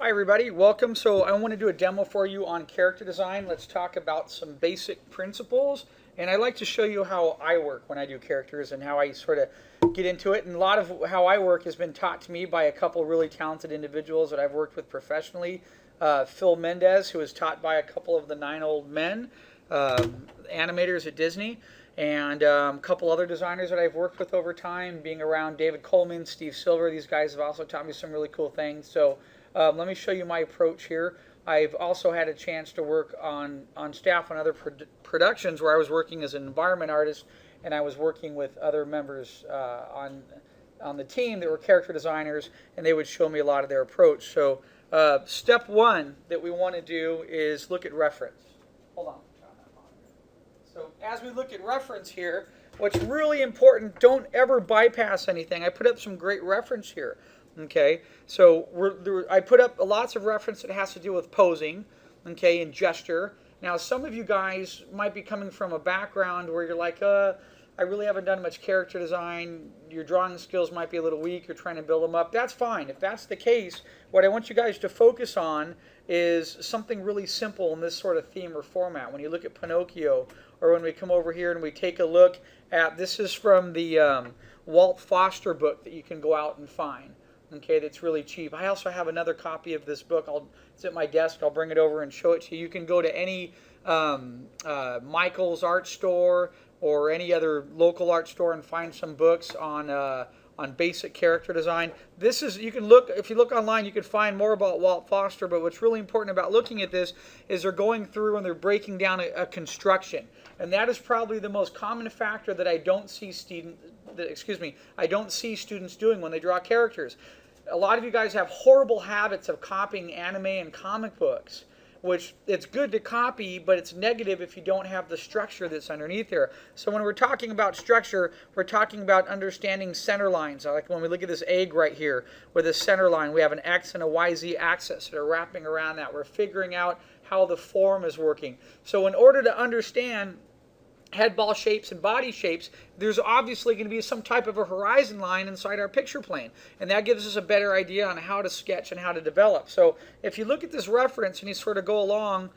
Hi everybody, welcome. So I want to do a demo for you on character design. Let's talk about some basic principles. And I like to show you how I work when I do characters and how I sort of get into it. And a lot of how I work has been taught to me by a couple really talented individuals that I've worked with professionally. Phil Mendez, who was taught by a couple of the 9 old men, animators at Disney, and a couple other designers that I've worked with over time, being around David Coleman, Steve Silver. These guys have also taught me some really cool things. So let me show you my approach here. I've also had a chance to work on staff on other productions where I was working as an environment artist, and I was working with other members on the team that were character designers, and they would show me a lot of their approach. So step one that we want to do is look at reference. Hold on. So as we look at reference here, what's really important, don't ever bypass anything. I put up some great reference here. Okay, so I put up lots of reference that has to do with posing, okay, and gesture. Now, some of you guys might be coming from a background where you're like, I really haven't done much character design. Your drawing skills might be a little weak. You're trying to build them up. That's fine. If that's the case, what I want you guys to focus on is something really simple in this sort of theme or format. When you look at Pinocchio, or when we come over here and we take a look at, this is from the Walt Foster book that you can go out and find. Okay, that's really cheap. I also have another copy of this book. It's at my desk. I'll bring it over and show it to you. You can go to any Michael's art store or any other local art store and find some books on basic character design. This is, you can look, if you look online, you can find more about Walt Foster, but what's really important about looking at this is they're going through and they're breaking down a construction. And that is probably the most common factor that I don't see I don't see students doing when they draw characters. A lot of you guys have horrible habits of copying anime and comic books, which it's good to copy, but it's negative if you don't have the structure that's underneath there. So when we're talking about structure, we're talking about understanding center lines. Like when we look at this egg right here with a center line, we have an X and a YZ axis that are wrapping around that. We're figuring out how the form is working. So in order to understand head ball shapes and body shapes, there's obviously going to be some type of a horizon line inside our picture plane. And that gives us a better idea on how to sketch and how to develop. So if you look at this reference and you sort of go along,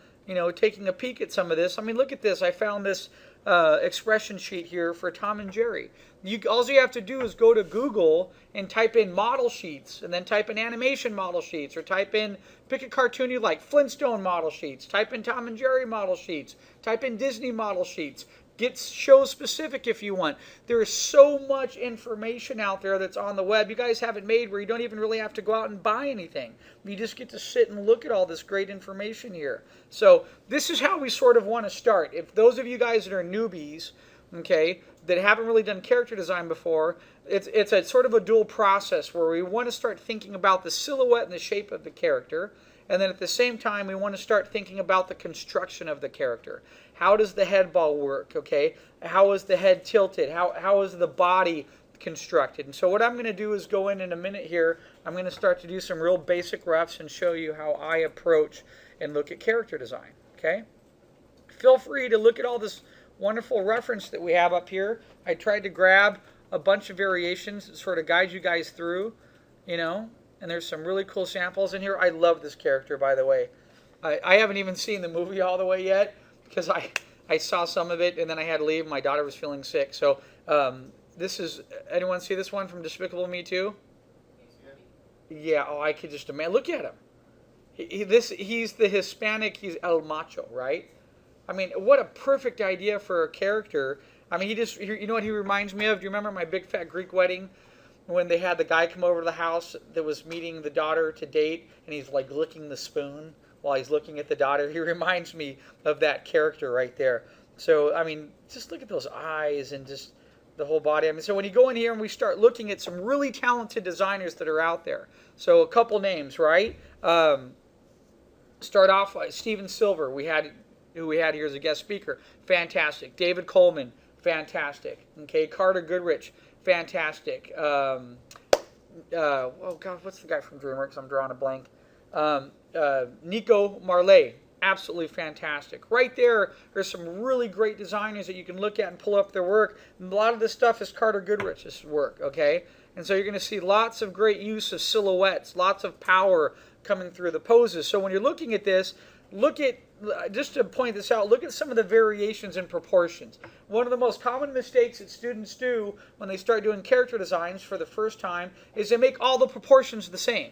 taking a peek at some of this, I mean, look at this. I found this expression sheet here for Tom and Jerry. All you have to do is go to Google and type in model sheets, and then type in animation model sheets, or pick a cartoon you like, Flintstone model sheets, type in Tom and Jerry model sheets, type in Disney model sheets. Get show specific if you want. There is so much information out there that's on the web. You guys have it made where you don't even really have to go out and buy anything. You just get to sit and look at all this great information here. So this is how we sort of want to start. If those of you guys that are newbies, okay, that haven't really done character design before, it's a sort of a dual process where we want to start thinking about the silhouette and the shape of the character. And then at the same time, we want to start thinking about the construction of the character. How does the head ball work, okay? How is the head tilted? How is the body constructed? And so what I'm going to do is go in a minute here. I'm going to start to do some real basic roughs and show you how I approach and look at character design, okay? Feel free to look at all this wonderful reference that we have up here. I tried to grab a bunch of variations that sort of guide you guys through, and there's some really cool samples in here. I love this character, by the way. I haven't even seen the movie all the way yet because I saw some of it and then I had to leave. My daughter was feeling sick. So this is, anyone see this one from Despicable Me 2? Yeah, I could just imagine. Look at him. He's the Hispanic, he's El Macho, right? I mean, what a perfect idea for a character. I mean, you know what he reminds me of? Do you remember My Big Fat Greek Wedding? When they had the guy come over to the house that was meeting the daughter to date, and he's like licking the spoon while he's looking at the daughter. He reminds me of that character right there. So, I mean, just look at those eyes and just the whole body. I mean, so when you go in here and we start looking at some really talented designers that are out there. So a couple names, right? Start off like Steven Silver, who we had here as a guest speaker. Fantastic. David Coleman, fantastic. Okay, Carter Goodrich, fantastic. Oh God, what's the guy from DreamWorks? I'm drawing a blank. Nico Marley, absolutely fantastic. Right there, there's some really great designers that you can look at and pull up their work. And a lot of this stuff is Carter Goodrich's work, okay? And so you're going to see lots of great use of silhouettes, lots of power, coming through the poses. So when you're looking at this, look at, just to point this out, look at some of the variations in proportions. One of the most common mistakes that students do when they start doing character designs for the first time is they make all the proportions the same.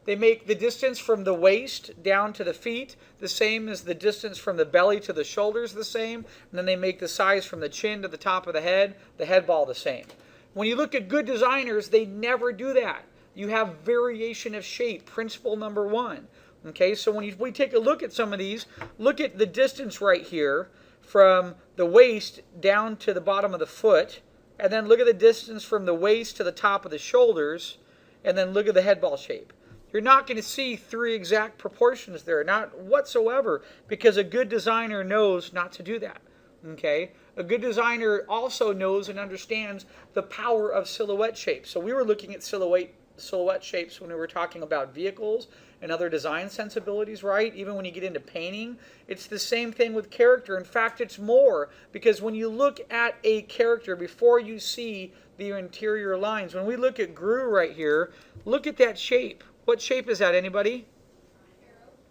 They make the distance from the waist down to the feet the same as the distance from the belly to the shoulders the same, and then they make the size from the chin to the top of the head ball the same. When you look at good designers, they never do that. You have variation of shape, principle number one. Okay, so when we take a look at some of these, look at the distance right here from the waist down to the bottom of the foot, and then look at the distance from the waist to the top of the shoulders, and then look at the head ball shape. You're not going to see three exact proportions there, not whatsoever, because a good designer knows not to do that. Okay? A good designer also knows and understands the power of silhouette shapes. So we were looking at silhouette shapes when we were talking about vehicles and other design sensibilities, right? Even when you get into painting, it's the same thing with character. In fact, it's more, because when you look at a character before you see the interior lines, when we look at Gru right here, look at that shape. What shape is that, anybody?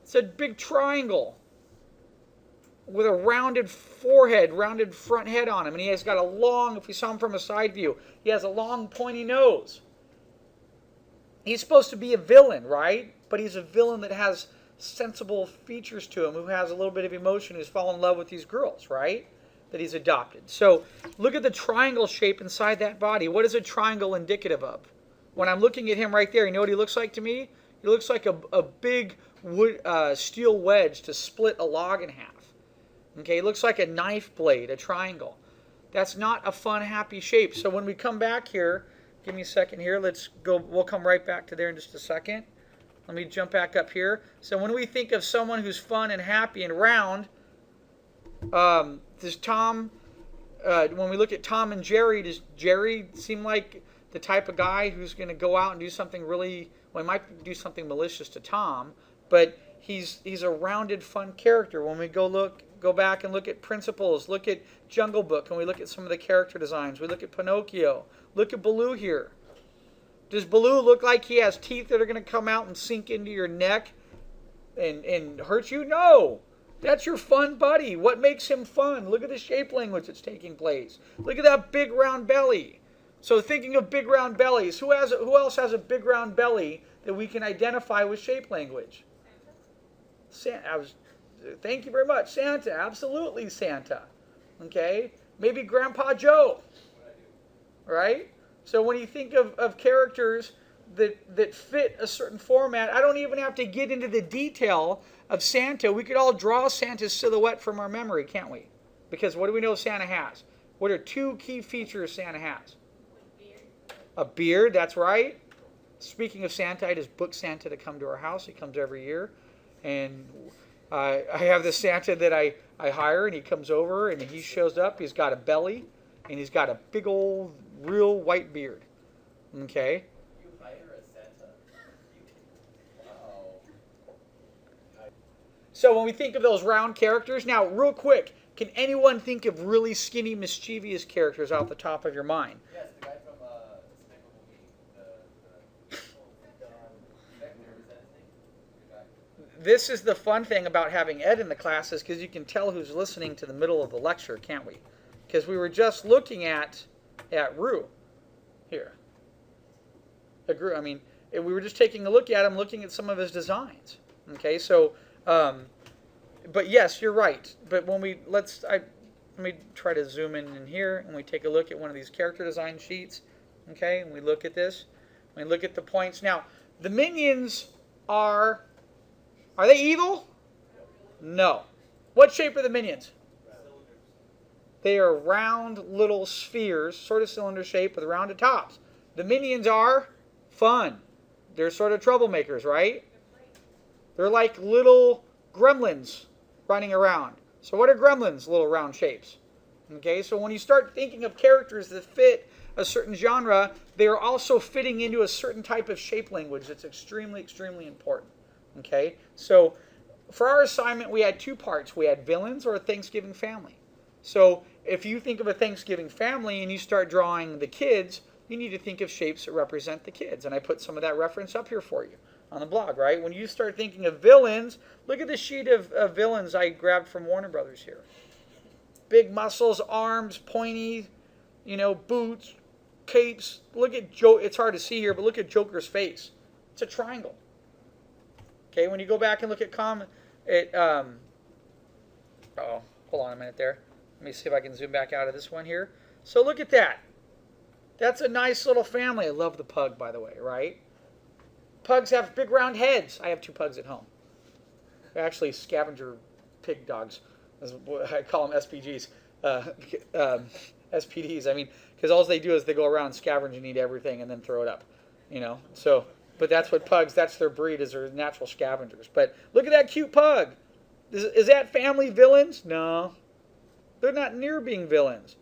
It's a big triangle with a rounded forehead, rounded front head on him. And he has got a long, if you saw him from a side view, he has a long pointy nose. He's supposed to be a villain, right? But he's a villain that has sensible features to him, who has a little bit of emotion, who's fallen in love with these girls, right? That he's adopted. So look at the triangle shape inside that body. What is a triangle indicative of? When I'm looking at him right there, you know what he looks like to me? He looks like a big wood, steel wedge to split a log in half. Okay, he looks like a knife blade, a triangle. That's not a fun, happy shape. So when we come back here, give me a second here. Let's go. We'll come right back to there in just a second. Let me jump back up here. So when we think of someone who's fun and happy and round, does Tom, when we look at Tom and Jerry, does Jerry seem like the type of guy who's going to go out and do something really, well, he might do something malicious to Tom, but he's a rounded, fun character. When we go back and look at Principles, look at Jungle Book, and we look at some of the character designs, we look at Pinocchio, look at Baloo here. Does Baloo look like he has teeth that are going to come out and sink into your neck and hurt you? No. That's your fun buddy. What makes him fun? Look at the shape language that's taking place. Look at that big round belly. So thinking of big round bellies, who else has a big round belly that we can identify with shape language? Santa. Thank you very much. Santa. Absolutely Santa. Okay? Maybe Grandpa Joe. Right? So when you think of characters that fit a certain format, I don't even have to get into the detail of Santa. We could all draw Santa's silhouette from our memory, can't we? Because what do we know Santa has? What are two key features Santa has? A beard, that's right. Speaking of Santa, I just booked Santa to come to our house. He comes every year. And I have this Santa that I hire, and he comes over, and he shows up. He's got a belly, and he's got a big old, real white beard. Okay? You hire a Santa? Wow. So when we think of those round characters, now, real quick, can anyone think of really skinny, mischievous characters off the top of your mind? Yes, the guy from This is the fun thing about having Ed in the class, is because you can tell who's listening to the middle of the lecture, can't we? Because we were just looking at Rue here. Gru, I mean, we were just taking a look at him, looking at some of his designs. Okay, so, but yes, you're right. But when let me try to zoom in here, and we take a look at one of these character design sheets. Okay, and we look at this. We look at the points. Now, the minions are they evil? No. What shape are the minions? They are round little spheres, sort of cylinder shape with rounded tops. The minions are fun. They're sort of troublemakers, right? They're like little gremlins running around. So what are gremlins? Little round shapes. Okay, so when you start thinking of characters that fit a certain genre, they are also fitting into a certain type of shape language that's extremely, extremely important. Okay, so for our assignment, we had two parts. We had villains or a Thanksgiving family. So if you think of a Thanksgiving family and you start drawing the kids, you need to think of shapes that represent the kids. And I put some of that reference up here for you. on the blog, right? When you start thinking of villains, look at the sheet of villains I grabbed from Warner Brothers here. Big muscles, arms, pointy, boots, capes. Look at it's hard to see here, but look at Joker's face. It's a triangle. Okay, when you go back and look at hold on a minute there. Let me see if I can zoom back out of this one here. So look at that. That's a nice little family. I love the pug, by the way, right? Pugs have big round heads. I have 2 pugs at home. They're actually scavenger pig dogs. I call them SPGs. SPDs. I mean, because all they do is they go around scavenge and eat everything and then throw it up. So, but that's what pugs, that's their breed, is they're natural scavengers. But look at that cute pug. Is that family villains? No. They're not near being villains.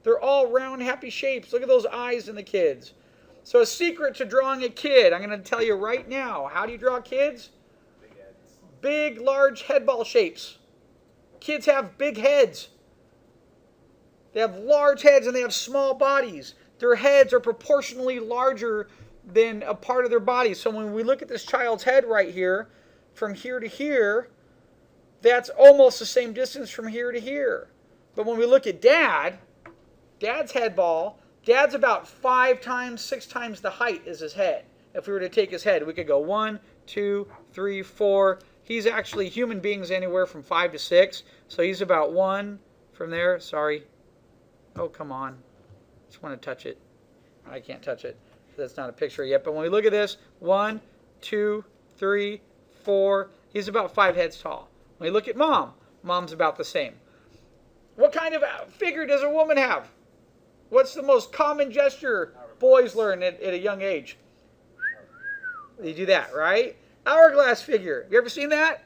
They're all round, happy shapes. Look at those eyes in the kids. So a secret to drawing a kid, I'm going to tell you right now. How do you draw kids? Big heads. Big, large head ball shapes. Kids have big heads. They have large heads and they have small bodies. Their heads are proportionally larger than a part of their body. So when we look at this child's head right here, from here to here, that's almost the same distance from here to here. But when we look at Dad's head ball, Dad's about 5 times, 6 times the height as his head. If we were to take his head, we could go 1, 2, 3, 4. He's actually, human beings anywhere from 5 to 6. So he's about 1 from there. Sorry. Oh, come on. Just want to touch it. I can't touch it. That's not a picture yet. But when we look at this, 1, 2, 3, 4. He's about 5 heads tall. When we look at Mom's about the same. What kind of figure does a woman have? What's the most common gesture boys learn at a young age? You do that, right? Hourglass figure. You ever seen that?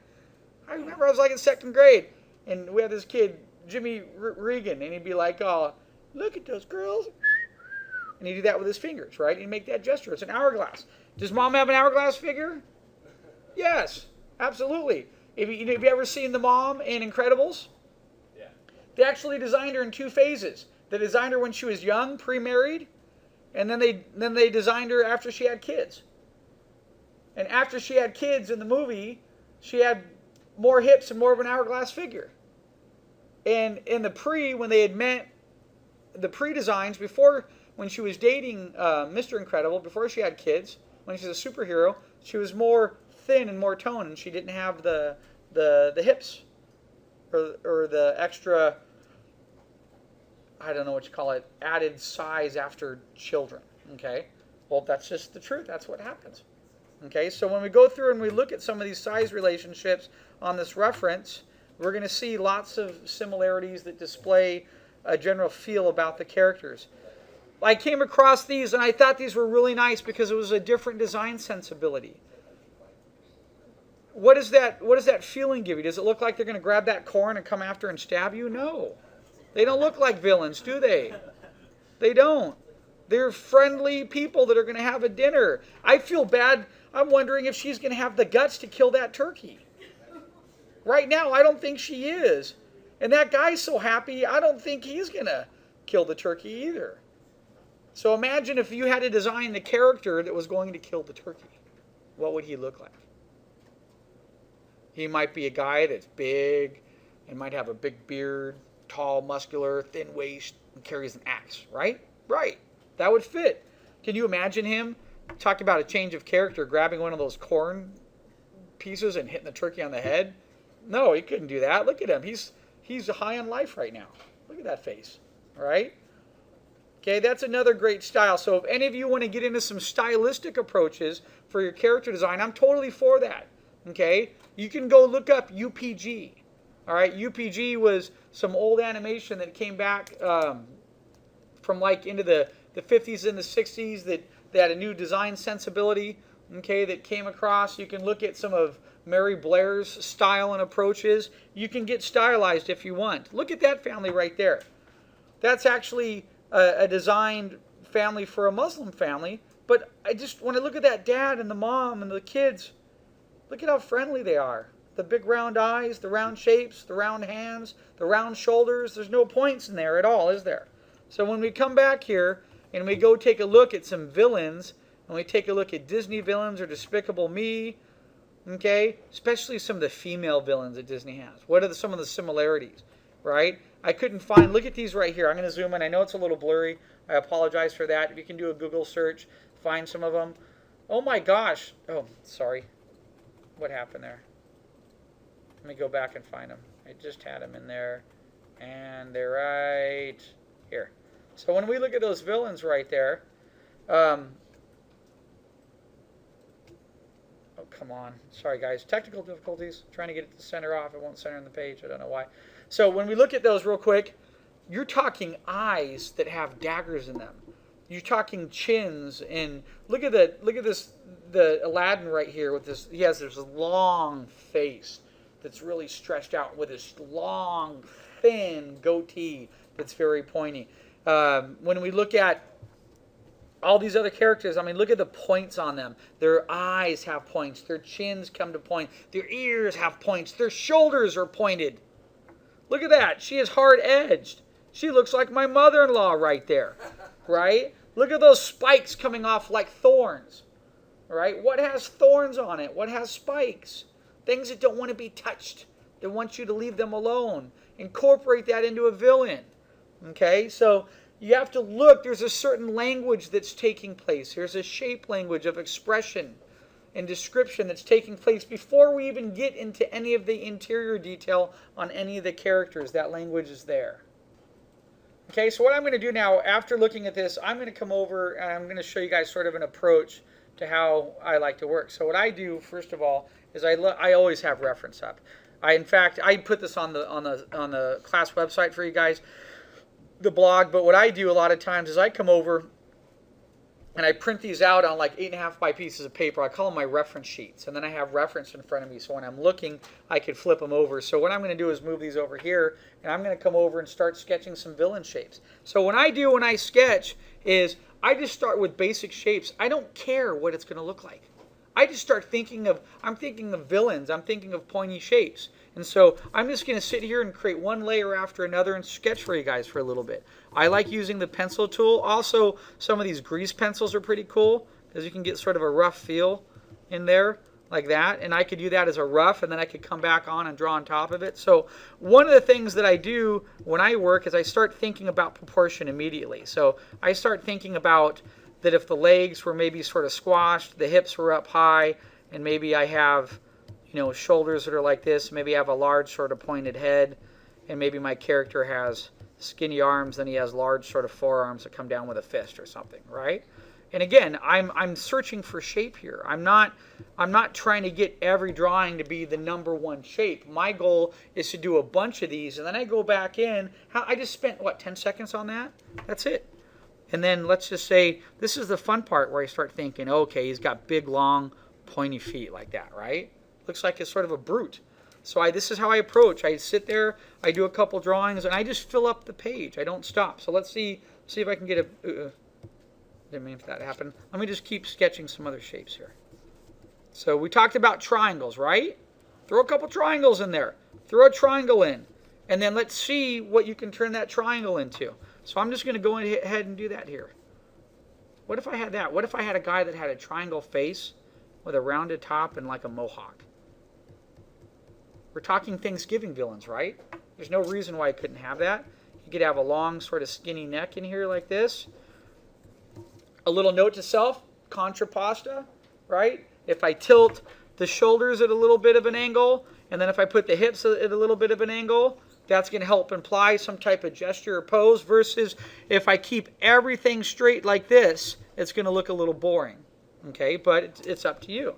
I remember I was like in 2nd grade, and we had this kid, Jimmy Regan, and he'd be like, "Oh, look at those girls." And he'd do that with his fingers, right? He'd make that gesture. It's an hourglass. Does Mom have an hourglass figure? Yes, absolutely. Have you ever seen the mom in Incredibles? Yeah. They actually designed her in 2 phases. They designed her when she was young, pre-married, and then they designed her after she had kids. And after she had kids in the movie, she had more hips and more of an hourglass figure. And in when they had met the pre-designs before, when she was dating Mr. Incredible, before she had kids, when she was a superhero, she was more thin and more toned, and she didn't have the hips or the extra, I don't know what you call it, added size after children. Okay, well, that's just the truth. That's what happens. Okay, so when we go through and we look at some of these size relationships on this reference, we're going to see lots of similarities that display a general feel about the characters. I came across these and I thought these were really nice because it was a different design sensibility. What does that feeling give you? Does it look like they're going to grab that corn and come after and stab you? No. They don't look like villains, do they? They don't. They're friendly people that are going to have a dinner. I feel bad. I'm wondering if she's going to have the guts to kill that turkey. Right now, I don't think she is. And that guy's so happy, I don't think he's going to kill the turkey either. So imagine if you had to design the character that was going to kill the turkey. What would he look like? He might be a guy that's big and might have a big beard, tall, muscular, thin waist, and carries an axe, right? Right. That would fit. Can you imagine him? Talk about a change of character, grabbing one of those corn pieces and hitting the turkey on the head. No, he couldn't do that. Look at him. He's high on life right now. Look at that face. All right? Okay, that's another great style. So if any of you want to get into some stylistic approaches for your character design, I'm totally for that. Okay? You can go look up UPG. All right? UPG was some old animation that came back from like into the 50s and the 60s that had a new design sensibility, okay, that came across. You can look at some of Mary Blair's style and approaches. You can get stylized if you want. Look at that family right there. That's actually a designed family for a Muslim family. But when I look at that dad and the mom and the kids, look at how friendly they are. The big round eyes, the round shapes, the round hands, the round shoulders. There's no points in there at all, is there? So when we come back here and we go take a look at some villains, when we take a look at Disney villains or Despicable Me, okay, especially some of the female villains that Disney has. What are some of the similarities, right? I couldn't find, look at these right here. I'm going to zoom in. I know it's a little blurry. I apologize for that. If you can do a Google search, find some of them. Oh my gosh. Oh, sorry. What happened there? Let me go back and find them. I just had them in there. And they're right here. So when we look at those villains right there, oh, come on. Sorry, guys. Technical difficulties. Trying to get it to center off. It won't center on the page. I don't know why. So when we look at those real quick, you're talking eyes that have daggers in them. You're talking chins, and look at this, the Aladdin right here with this. He has this long face that's really stretched out with this long, thin goatee that's very pointy. When we look at all these other characters, I mean, look at the points on them. Their eyes have points. Their chins come to point. Their ears have points. Their shoulders are pointed. Look at that. She is hard-edged. She looks like my mother-in-law right there, right? Look at those spikes coming off like thorns, right? What has thorns on it? What has spikes? Things that don't want to be touched. They want you to leave them alone. Incorporate that into a villain, okay? So you have to look. There's a certain language that's taking place. There's a shape language of expression and description that's taking place before we even get into any of the interior detail on any of the characters. That language is there. Okay, so what I'm going to do now, after looking at this, I'm going to come over and I'm going to show you guys sort of an approach to how I like to work. So what I do, first of all, is I always have reference up. In fact, I put this on the class website for you guys, the blog. But what I do a lot of times is I come over and I print these out on like 8.5 by pieces of paper. I call them my reference sheets. And then I have reference in front of me. So when I'm looking, I could flip them over. So what I'm going to do is move these over here. And I'm going to come over and start sketching some villain shapes. So when I sketch is I just start with basic shapes. I don't care what it's going to look like. I just start thinking of villains. I'm thinking of pointy shapes. And so I'm just going to sit here and create one layer after another and sketch for you guys for a little bit. I like using the pencil tool. Also, some of these grease pencils are pretty cool because you can get sort of a rough feel in there like that. And I could do that as a rough, and then I could come back on and draw on top of it. So one of the things that I do when I work is I start thinking about proportion immediately. So I start thinking about that if the legs were maybe sort of squashed, the hips were up high, and maybe I have, shoulders that are like this. Maybe I have a large sort of pointed head, and maybe my character has skinny arms, then he has large sort of forearms that come down with a fist or something, right? And again, I'm searching for shape here. I'm not trying to get every drawing to be the number one shape. My goal is to do a bunch of these, and then I go back in. I just spent, 10 seconds on that? That's it. And then let's just say, this is the fun part where I start thinking, okay, he's got big, long, pointy feet like that, right? Looks like it's sort of a brute. So this is how I approach. I sit there, I do a couple drawings, and I just fill up the page. I don't stop. So let's see if I can get a... didn't mean for that to happen. Let me just keep sketching some other shapes here. So we talked about triangles, right? Throw a couple triangles in there. Throw a triangle in. And then let's see what you can turn that triangle into. So I'm just going to go ahead and do that here. What if I had that? What if I had a guy that had a triangle face with a rounded top and like a mohawk? We're talking Thanksgiving villains, right? There's no reason why I couldn't have that. You could have a long sort of skinny neck in here like this. A little note to self, contrapposta, right? If I tilt the shoulders at a little bit of an angle, and then if I put the hips at a little bit of an angle, that's going to help imply some type of gesture or pose, versus if I keep everything straight like this, it's going to look a little boring, okay? But it's up to you.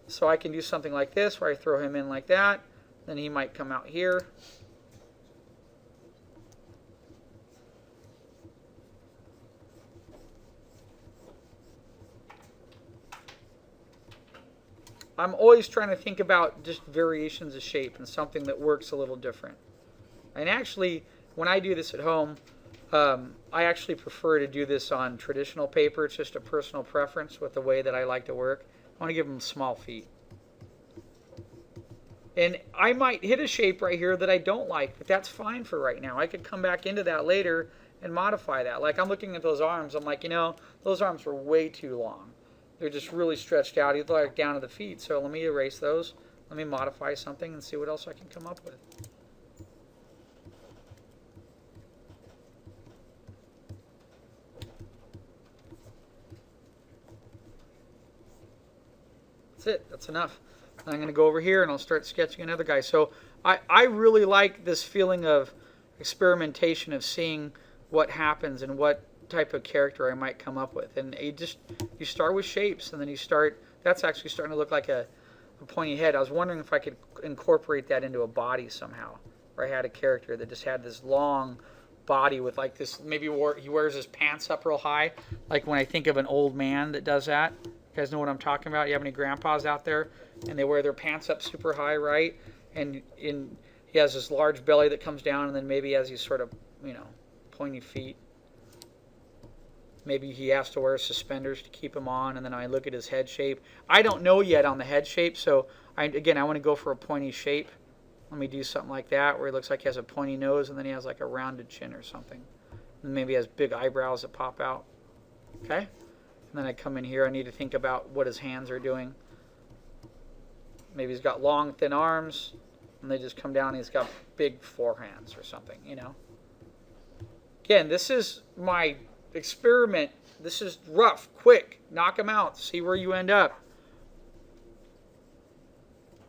So I can do something like this where I throw him in like that, then he might come out here. I'm always trying to think about just variations of shape and something that works a little different. And actually, when I do this at home, I actually prefer to do this on traditional paper. It's just a personal preference with the way that I like to work. I want to give them small feet. And I might hit a shape right here that I don't like, but that's fine for right now. I could come back into that later and modify that. Like I'm looking at those arms. I'm like, those arms were way too long. They're just really stretched out. He's like down to the feet. So let me erase those. Let me modify something and see what else I can come up with. That's it. That's enough. I'm going to go over here and I'll start sketching another guy. So I really like this feeling of experimentation, of seeing what happens and what type of character I might come up with. And you start with shapes, and then that's actually starting to look like a pointy head. I was wondering if I could incorporate that into a body somehow, where I had a character that just had this long body with like this, maybe he wears his pants up real high, like when I think of an old man that does that. You guys know what I'm talking about? You have any grandpas out there and they wear their pants up super high, right? And he has this large belly that comes down, and then maybe he has these sort of, pointy feet. Maybe he has to wear suspenders to keep him on, and then I look at his head shape. I don't know yet on the head shape, so I want to go for a pointy shape. Let me do something like that, where he looks like he has a pointy nose, and then he has like a rounded chin or something. And maybe he has big eyebrows that pop out. Okay? And then I come in here, I need to think about what his hands are doing. Maybe he's got long, thin arms, and they just come down, and he's got big forehands or something, Again, this is my experiment. This is rough, quick, knock them out, see where you end up.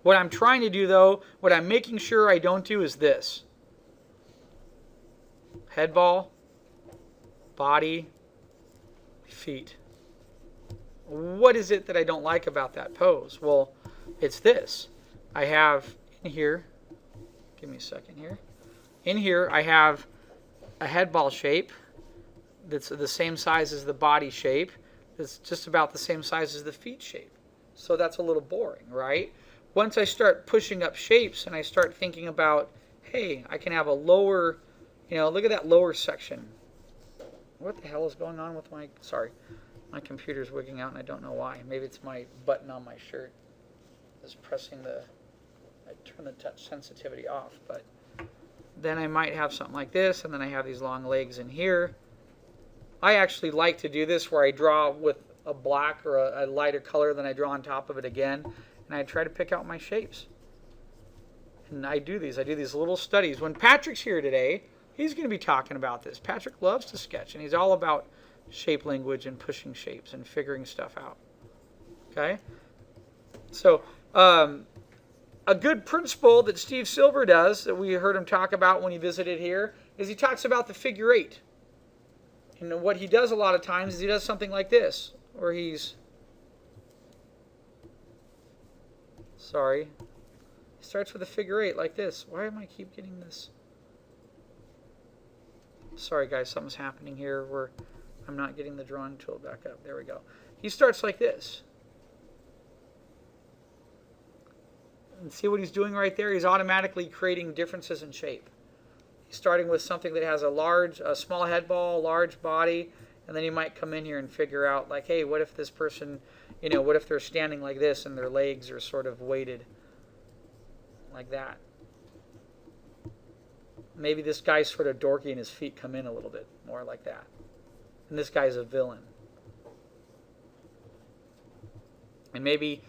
What I'm trying to do, though, what I'm making sure I don't do is this. Head ball, body, feet. What is it that I don't like about that pose? Well, it's this. I have in here, give me a second here. In here, I have a head ball shape that's the same size as the body shape. It's just about the same size as the feet shape. So that's a little boring, right? Once I start pushing up shapes and I start thinking about, hey, I can have a lower, look at that lower section. What the hell is going on with my computer's wigging out and I don't know why. Maybe it's my button on my shirt. Is pressing I turn the touch sensitivity off, but then I might have something like this, and then I have these long legs in here. I actually like to do this where I draw with a black or a lighter color, then I draw on top of it again, and I try to pick out my shapes. And I do these little studies. When Patrick's here today, he's going to be talking about this. Patrick loves to sketch, and he's all about shape language and pushing shapes and figuring stuff out. Okay? So, a good principle that Steve Silver does, that we heard him talk about when he visited here, is he talks about the figure eight. And what he does a lot of times is he does something like this, where he starts with a figure eight like this. Why am I keep getting this? Sorry guys, something's happening here where I'm not getting the drawing tool back up. There we go. He starts like this. And see what he's doing right there? He's automatically creating differences in shape. He's starting with something that has a small head ball, large body, and then he might come in here and figure out, like, hey, what if this person, what if they're standing like this and their legs are sort of weighted like that? Maybe this guy's sort of dorky and his feet come in a little bit more like that. And this guy's a villain. And maybe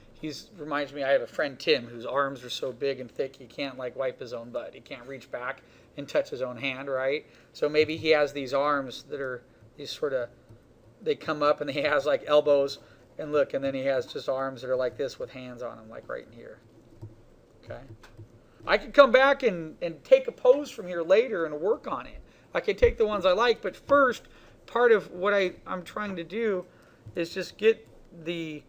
reminds me, I have a friend, Tim, whose arms are so big and thick he can't wipe his own butt. He can't reach back and touch his own hand, right? So maybe he has these arms that are these sort of, they come up and he has like elbows, and look, and then he has just arms that are like this with hands on them, like right in here. Okay? I could come back and take a pose from here later and work on it. I could take the ones I like, but first, part of what I'm trying to do is just get the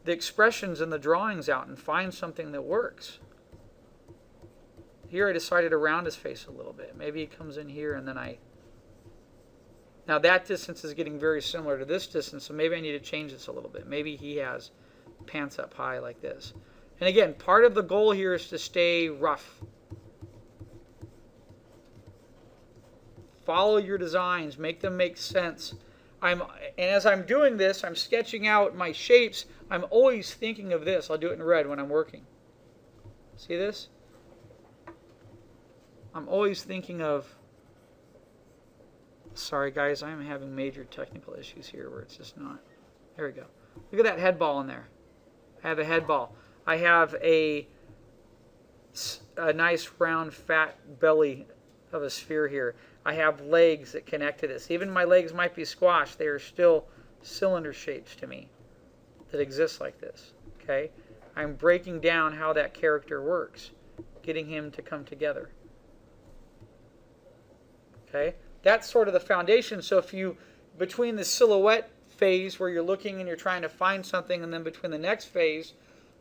expressions and the drawings out and find something that works. Here I decided to round his face a little bit. Maybe he comes in here and then now that distance is getting very similar to this distance, so maybe I need to change this a little bit. Maybe he has pants up high like this. And again, part of the goal here is to stay rough. Follow your designs, make them make sense. And as I'm doing this, I'm sketching out my shapes. I'm always thinking of this. I'll do it in red when I'm working. See this? I'm always thinking of... Sorry guys, I'm having major technical issues here where it's just not... There we go. Look at that head ball in there. I have a head ball. I have a nice round fat belly of a sphere here. I have legs that connect to this. Even my legs might be squashed. They are still cylinder shapes to me that exist like this. Okay? I'm breaking down how that character works, getting him to come together. Okay? That's sort of the foundation. So if you, between the silhouette phase where you're looking and you're trying to find something, and then between the next phase,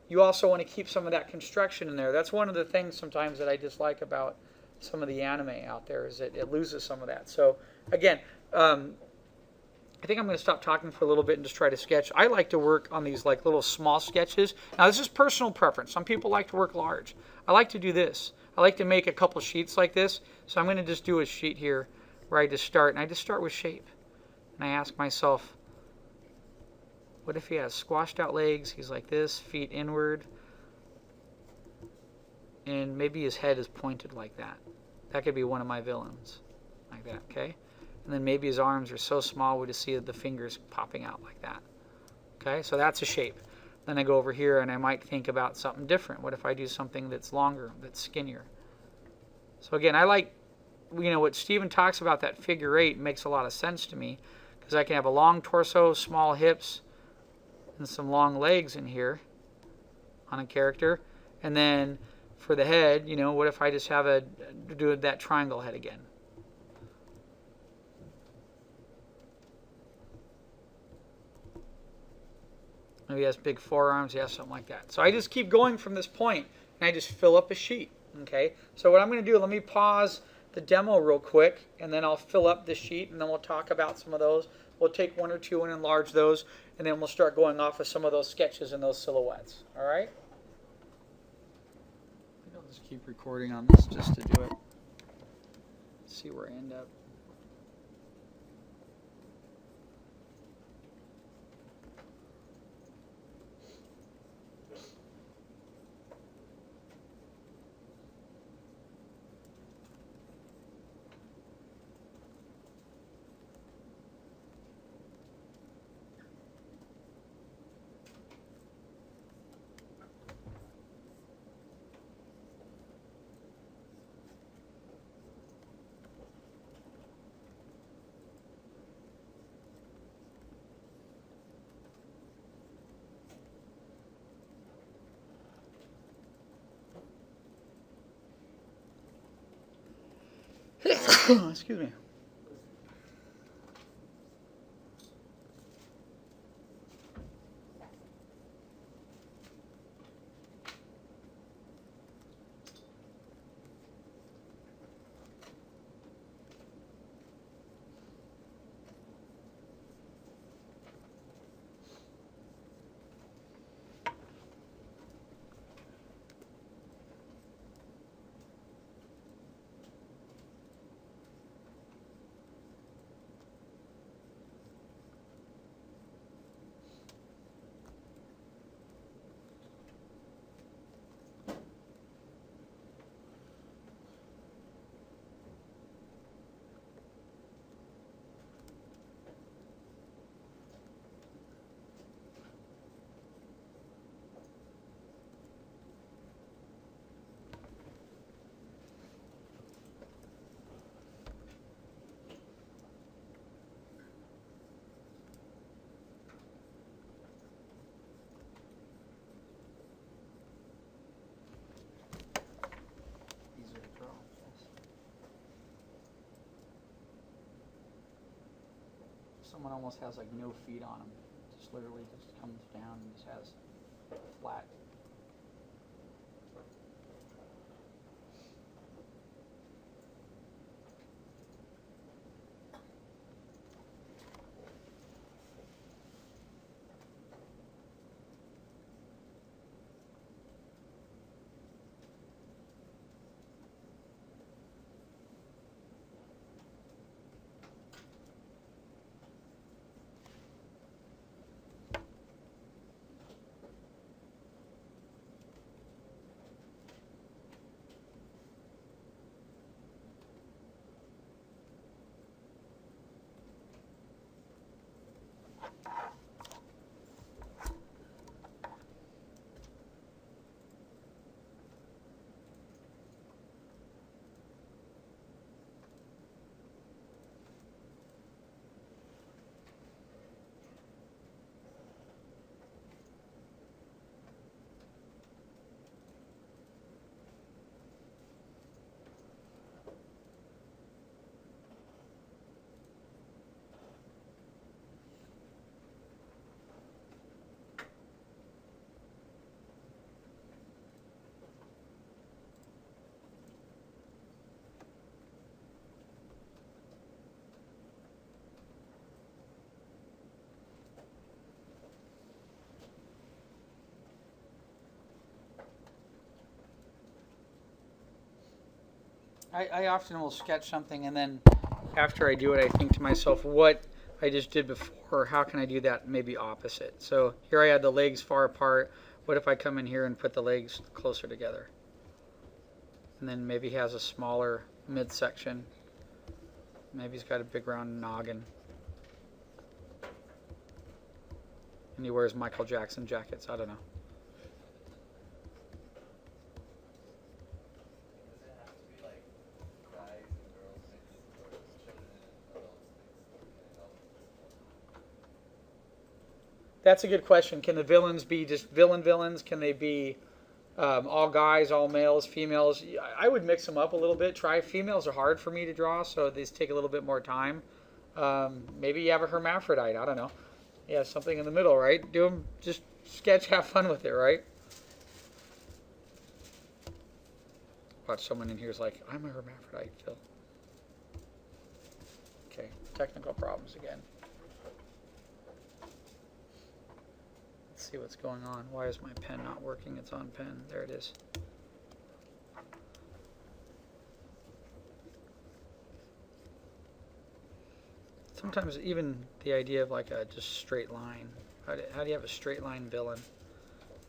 you also want to keep some of that construction in there. That's one of the things sometimes that I dislike about some of the anime out there, is that it loses some of that. So again, I think I'm going to stop talking for a little bit and just try to sketch. I like to work on these like little small sketches. Now this is personal preference. Some people like to work large. I like to do this. I like to make a couple sheets like this. So I'm going to just do a sheet here where I just start, and I just start with shape. And I ask myself, what if he has squashed out legs? He's like this, feet inward. And maybe his head is pointed like that. That could be one of my villains. Like that, okay? And then maybe his arms are so small we just see the fingers popping out like that. Okay, so that's a shape. Then I go over here and I might think about something different. What if I do something that's longer, that's skinnier? So again, I like, what Stephen talks about, that figure 8 makes a lot of sense to me, because I can have a long torso, small hips, and some long legs in here on a character. And then for the head, what if I just have do that triangle head again? Maybe he has big forearms, he has something like that. So I just keep going from this point, and I just fill up a sheet. Okay, so what I'm going to do, let me pause the demo real quick, and then I'll fill up the sheet, and then we'll talk about some of those. We'll take one or two and enlarge those, and then we'll start going off of some of those sketches and those silhouettes. All right? I think I'll just keep recording on this just to do it. See where I end up. Excuse me. Someone almost has like no feet on him. Just literally just comes down and just has flat. I often will sketch something, and then after I do it, I think to myself, what I just did before, how can I do that maybe opposite? So here I had the legs far apart. What if I come in here and put the legs closer together? And then maybe he has a smaller midsection. Maybe he's got a big round noggin. And he wears Michael Jackson jackets. I don't know. Does it have to be like guys and girls mixed, or children and adults mixed? Can it help? That's a good question. Can the villains be just villains? Can they be all guys, all males, females? I would mix them up a little bit. Try females are hard for me to draw, so these take a little bit more time. Maybe you have a hermaphrodite. I don't know. Yeah, something in the middle, right? Do them, just sketch, have fun with it, right? Watch, someone in here is like, I'm a hermaphrodite, Phil. Okay, technical problems again. Let's see what's going on. Why is my pen not working? It's on pen. There it is. Sometimes even the idea of like a just straight line. How do you have a straight line villain?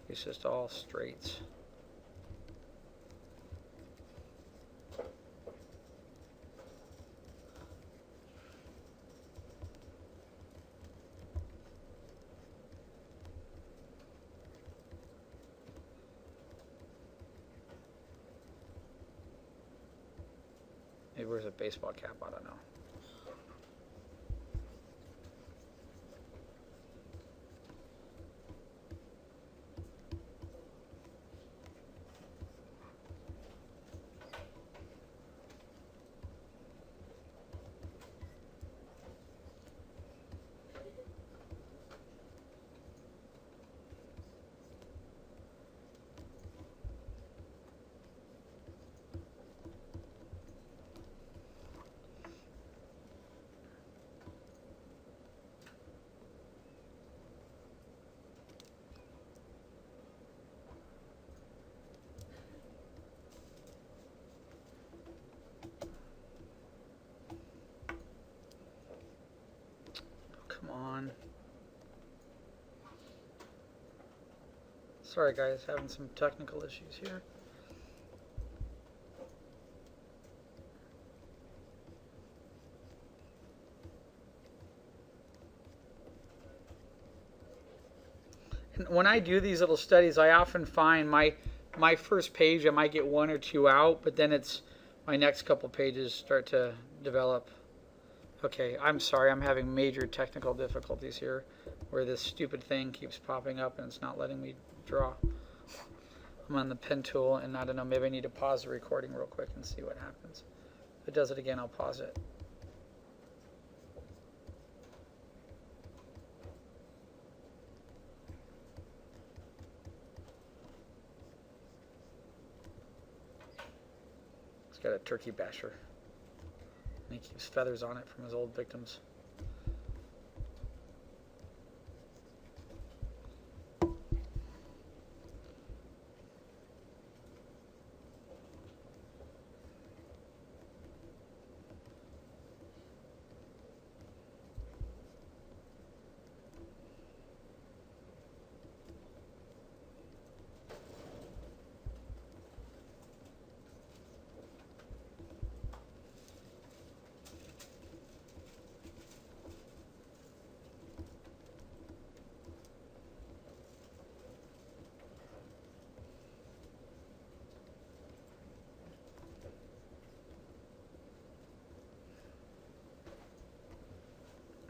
It's just all straights. Maybe wears a baseball cap, I don't know. Come on. Sorry guys, having some technical issues here. And when I do these little studies, I often find my first page I might get one or two out, but then it's my next couple pages start to develop. Okay, I'm sorry, I'm having major technical difficulties here where this stupid thing keeps popping up and it's not letting me draw. I'm on the pen tool and I don't know, maybe I need to pause the recording real quick and see what happens. If it does it again, I'll pause it. He's got a turkey basher. And he keeps feathers on it from his old victims.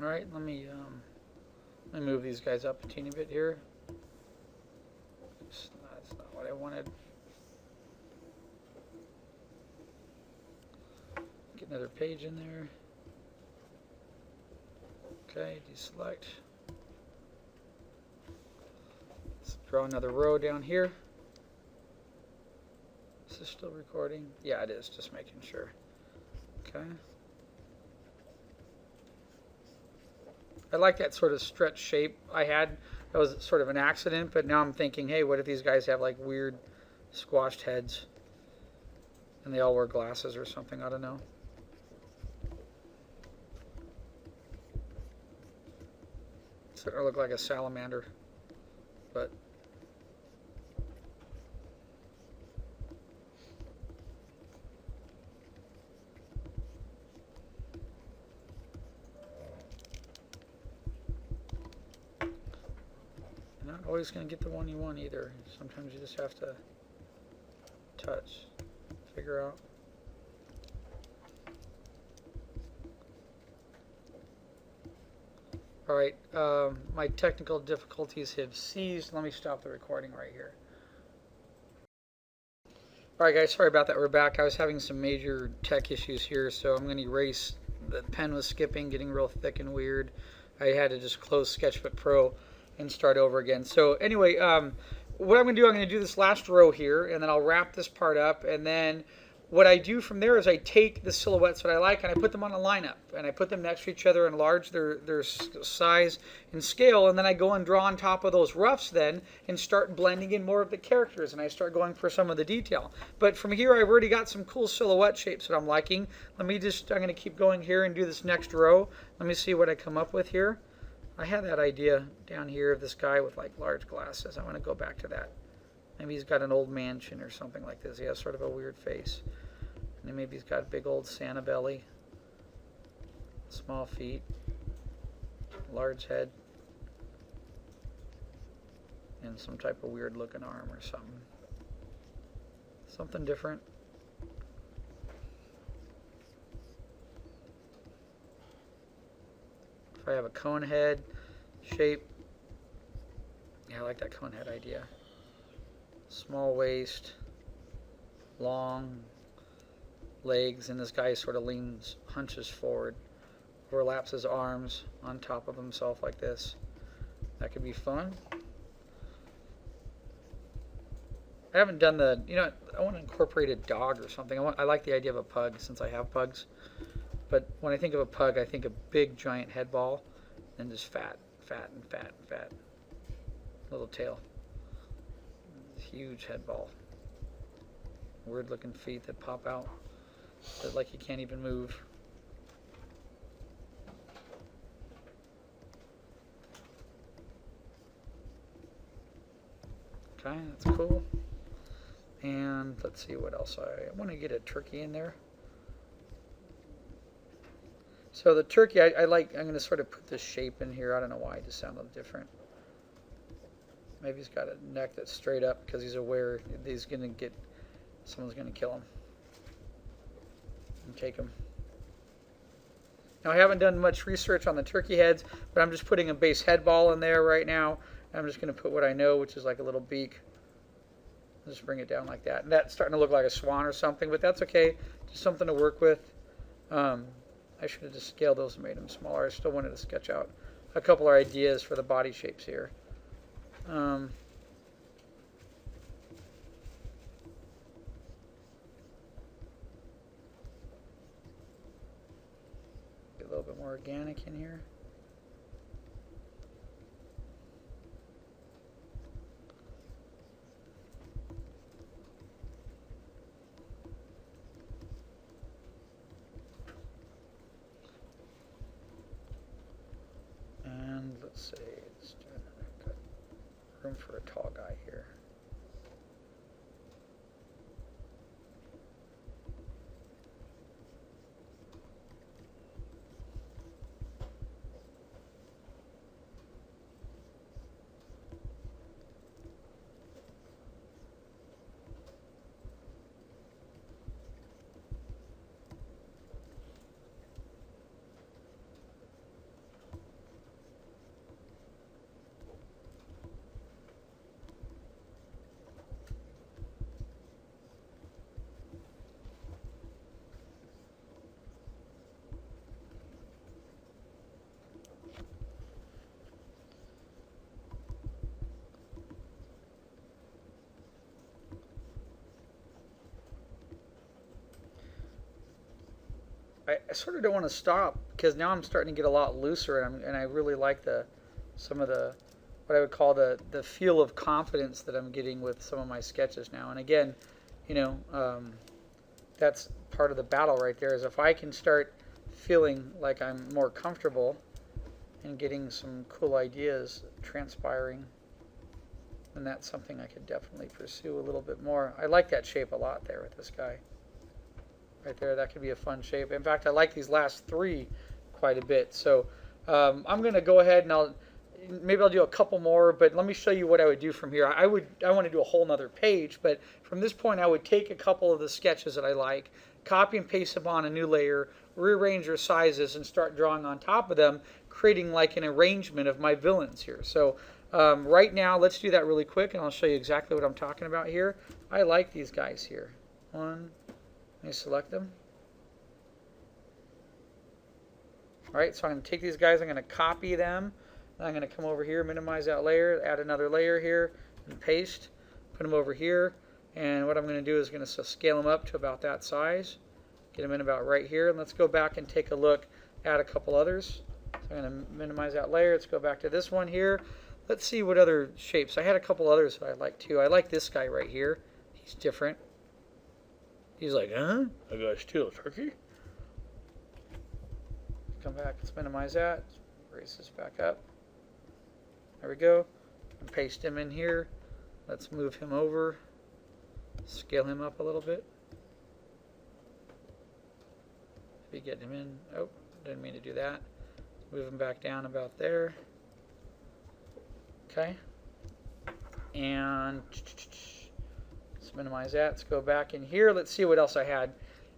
All right, let me move these guys up a teeny bit here. That's not what I wanted. Get another page in there. Okay, deselect. Let's draw another row down here. Is this still recording? Yeah, it is, just making sure. Okay. I like that sort of stretch shape I had. That was sort of an accident, but now I'm thinking, hey, what if these guys have like weird squashed heads? And they all wear glasses or something, I don't know. Certainly look like a salamander, but you're not always going to get the one you want either. Sometimes you just have to touch, figure out. All right, my technical difficulties have ceased. Let me stop the recording right here. All right, guys, sorry about that. We're back. I was having some major tech issues here, so I'm going to erase. The pen was skipping, getting real thick and weird. I had to just close Sketchbook Pro and start over again. So anyway, what I'm going to do this last row here, and then I'll wrap this part up, and then what I do from there is I take the silhouettes that I like and I put them on a lineup, and I put them next to each other, enlarge their size and scale, and then I go and draw on top of those roughs then and start blending in more of the characters, and I start going for some of the detail. But from here I've already got some cool silhouette shapes that I'm liking. I'm going to keep going here and do this next row. Let me see what I come up with here. I had that idea down here of this guy with like large glasses. I want to go back to that. Maybe he's got an old mansion or something like this. He has sort of a weird face. And then maybe he's got a big old Santa belly, small feet, large head, and some type of weird looking arm or something. Something different. If I have a cone head shape, yeah, I like that cone head idea. Small waist, long legs, and this guy sort of leans, hunches forward, overlaps his arms on top of himself like this. That could be fun. I haven't done the, I want to incorporate a dog or something. I like the idea of a pug since I have pugs. But when I think of a pug, I think of big giant head ball and just fat. Little tail. Huge head ball. Weird looking feet that pop out. That like you can't even move. Okay, that's cool. And let's see what else. I want to get a turkey in there. So the turkey, I'm going to sort of put this shape in here. I don't know why, it just sounded different. Maybe he's got a neck that's straight up because he's aware he's going to get, someone's going to kill him and take him. Now I haven't done much research on the turkey heads, but I'm just putting a base head ball in there right now. I'm just going to put what I know, which is like a little beak. Just bring it down like that. And that's starting to look like a swan or something, but that's okay. Just something to work with. I should have just scaled those and made them smaller. I still wanted to sketch out a couple of ideas for the body shapes here. Get a little bit more organic in here. And let's see, I've got room for a tall guy here. I sort of don't want to stop because now I'm starting to get a lot looser, and I really like some of the what I would call the feel of confidence that I'm getting with some of my sketches now. And again, that's part of the battle right there, is if I can start feeling like I'm more comfortable and getting some cool ideas transpiring, then that's something I could definitely pursue a little bit more. I like that shape a lot there with this guy. Right there, that could be a fun shape. In fact, I like these last three quite a bit. So I'm going to go ahead and maybe I'll do a couple more, but let me show you what I would do from here. I want to do a whole nother page, but from this point I would take a couple of the sketches that I like, copy and paste them on a new layer, rearrange their sizes, and start drawing on top of them, creating like an arrangement of my villains here. So right now, let's do that really quick, and I'll show you exactly what I'm talking about here. I like these guys here. Let me select them. All right, so I'm going to take these guys, I'm going to copy them. I'm going to come over here, minimize that layer, add another layer here, and paste. Put them over here. And what I'm going to do is going to scale them up to about that size. Get them in about right here. And let's go back and take a look at a couple others. So I'm going to minimize that layer. Let's go back to this one here. Let's see what other shapes. I had a couple others that I like too. I like this guy right here. He's different. He's like, huh? I gotta steal a turkey? Come back. Let's minimize that. Raise this back up. There we go. And paste him in here. Let's move him over. Scale him up a little bit. Maybe get him in. Oh, didn't mean to do that. Move him back down about there. Okay. And let's minimize that. Let's go back in here. Let's see what else I had.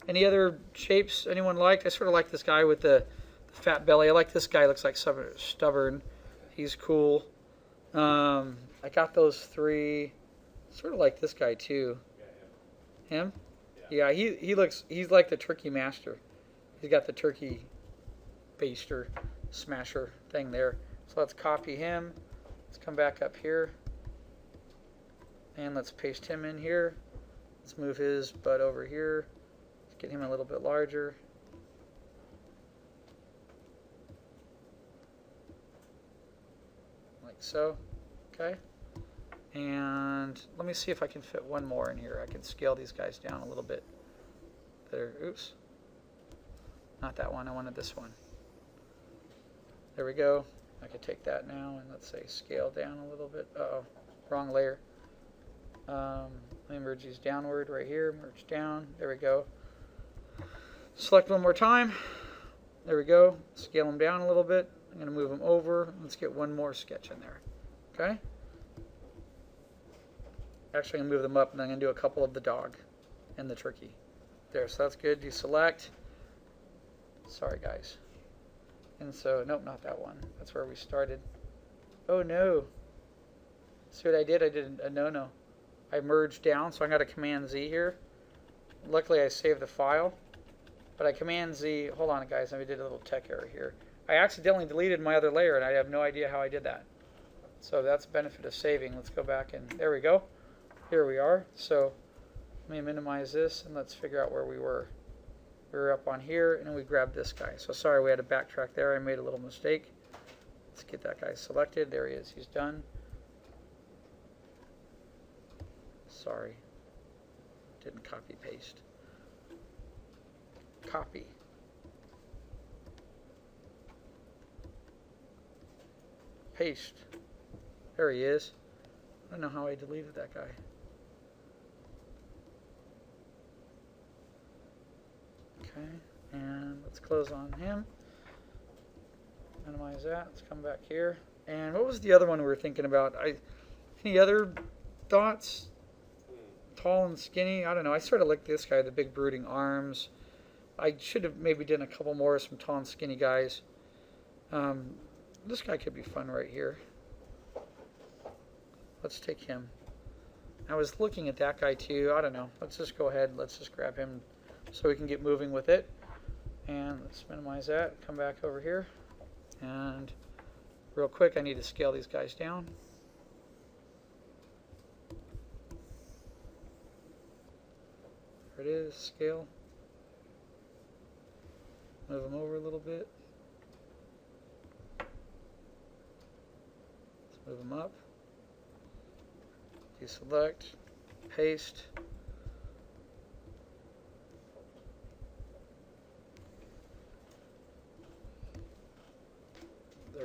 Any other shapes anyone liked? I sort of like this guy with the fat belly. I like this guy. Looks like stubborn. He's cool. I got those three. Sort of like this guy too. Him? Yeah, he's like the turkey master. He's got the turkey baster, smasher thing there. So let's copy him. Let's come back up here. And let's paste him in here. Let's move his butt over here. Let's get him a little bit larger. Like so. Okay. And let me see if I can fit one more in here. I can scale these guys down a little bit. There. Oops. Not that one. I wanted this one. There we go. I could take that now and let's say scale down a little bit. Uh-oh. Wrong layer. Let me merge these downward right here. Merge down. There we go. Select one more time. There we go. Scale them down a little bit. I'm going to move them over. Let's get one more sketch in there. Okay? Actually, I'm going to move them up, and I'm going to do a couple of the dog and the turkey. There, so that's good. Deselect. Sorry, guys. And so, nope, not that one. That's where we started. Oh, no. See what I did? I did a no-no. I merged down, so I got a Command-Z here. Luckily, I saved the file. But I Command-Z. Hold on, guys. I did a little tech error here. I accidentally deleted my other layer, and I have no idea how I did that. So that's the benefit of saving. Let's go back, and there we go. Here we are. So let me minimize this, and let's figure out where we were. We were up on here, and we grabbed this guy. So sorry, we had to backtrack there. I made a little mistake. Let's get that guy selected. There he is. He's done. Sorry. Didn't copy paste. Copy. Paste. There he is. I don't know how I deleted that guy. Okay, and let's close on him. Minimize that. Let's come back here. And what was the other one we were thinking about? Any other thoughts? Tall and skinny? I don't know. I sort of like this guy, the big brooding arms. I should have maybe done a couple more, some tall and skinny guys. This guy could be fun right here. Let's take him. I was looking at that guy too. I don't know. Let's just go ahead. Let's just grab him so we can get moving with it. And let's minimize that. Come back over here. And real quick, I need to scale these guys down. There it is. Scale. Move them over a little bit. Let's move them up. Deselect. Paste.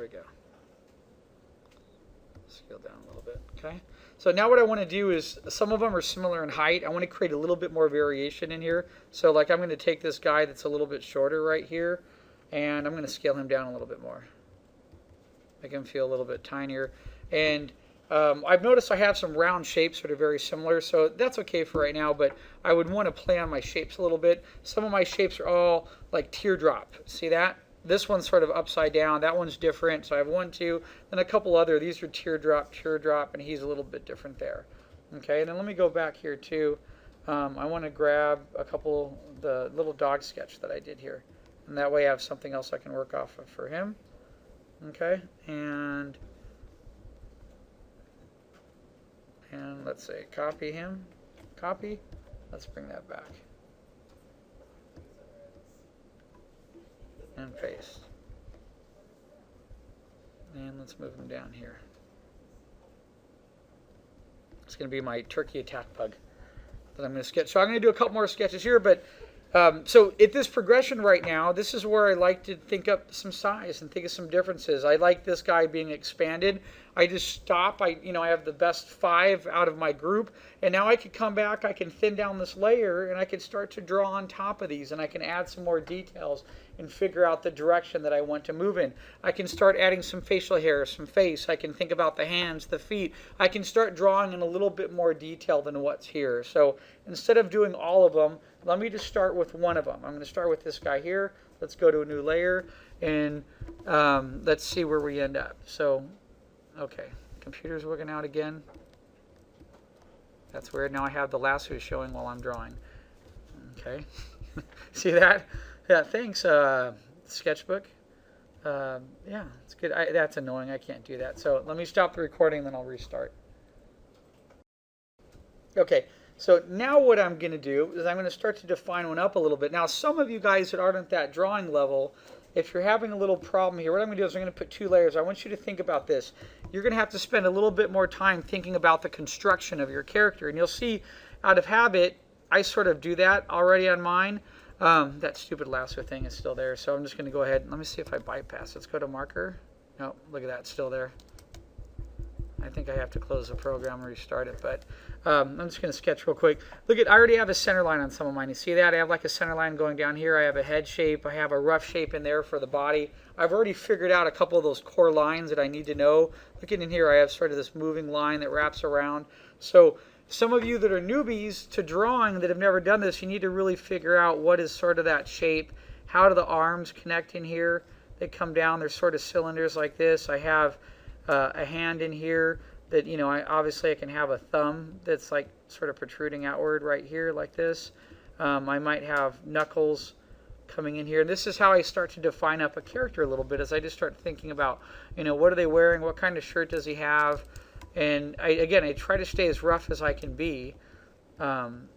There we go. Scale down a little bit. Okay. So now what I want to do is, some of them are similar in height. I want to create a little bit more variation in here. So like I'm going to take this guy that's a little bit shorter right here, and I'm going to scale him down a little bit more. Make him feel a little bit tinier. And I've noticed I have some round shapes that are very similar, so that's okay for right now, but I would want to play on my shapes a little bit. Some of my shapes are all like teardrop. See that? This one's sort of upside down. That one's different. So I have 1, 2, then a couple other. These are teardrop, and he's a little bit different there. Okay, and then let me go back here too. I want to grab a couple, the little dog sketch that I did here. And that way I have something else I can work off of for him. Okay, and let's say copy him. Copy. Let's bring that back. And paste. And let's move him down here. It's going to be my turkey attack pug that I'm going to sketch. So I'm going to do a couple more sketches here, but so at this progression right now, this is where I like to think up some size and think of some differences. I like this guy being expanded. I just stop. I have the best 5 out of my group, and now I can come back. I can thin down this layer, and I can start to draw on top of these, and I can add some more details and figure out the direction that I want to move in. I can start adding some facial hair, some face. I can think about the hands, the feet. I can start drawing in a little bit more detail than what's here. So instead of doing all of them, let me just start with one of them. I'm going to start with this guy here. Let's go to a new layer, and let's see where we end up. So, okay, computer's working out again. That's weird. Now I have the lasso showing while I'm drawing. Okay, see that? Yeah, thanks, Sketchbook. Yeah, it's good. That's annoying. I can't do that. So let me stop the recording, then I'll restart. Okay. So now what I'm going to do is I'm going to start to define one up a little bit. Now, some of you guys that aren't at that drawing level, if you're having a little problem here, what I'm going to do is I'm going to put 2 layers. I want you to think about this. You're going to have to spend a little bit more time thinking about the construction of your character. And you'll see, out of habit, I sort of do that already on mine. That stupid lasso thing is still there. So I'm just going to go ahead. Let me see if I bypass. Let's go to marker. No, look at that. It's still there. I think I have to close the program and restart it, but I'm just going to sketch real quick. Look at, I already have a center line on some of mine. You see that? I have like a center line going down here. I have a head shape. I have a rough shape in there for the body. I've already figured out a couple of those core lines that I need to know. Look in here, I have sort of this moving line that wraps around. So some of you that are newbies to drawing that have never done this, you need to really figure out what is sort of that shape. How do the arms connect in here? They come down. They're sort of cylinders like this. I have a hand in here that, obviously I can have a thumb that's like sort of protruding outward right here like this. I might have knuckles coming in here. And this is how I start to define up a character a little bit, as I just start thinking about, what are they wearing? What kind of shirt does he have? And I try to stay as rough as I can be. And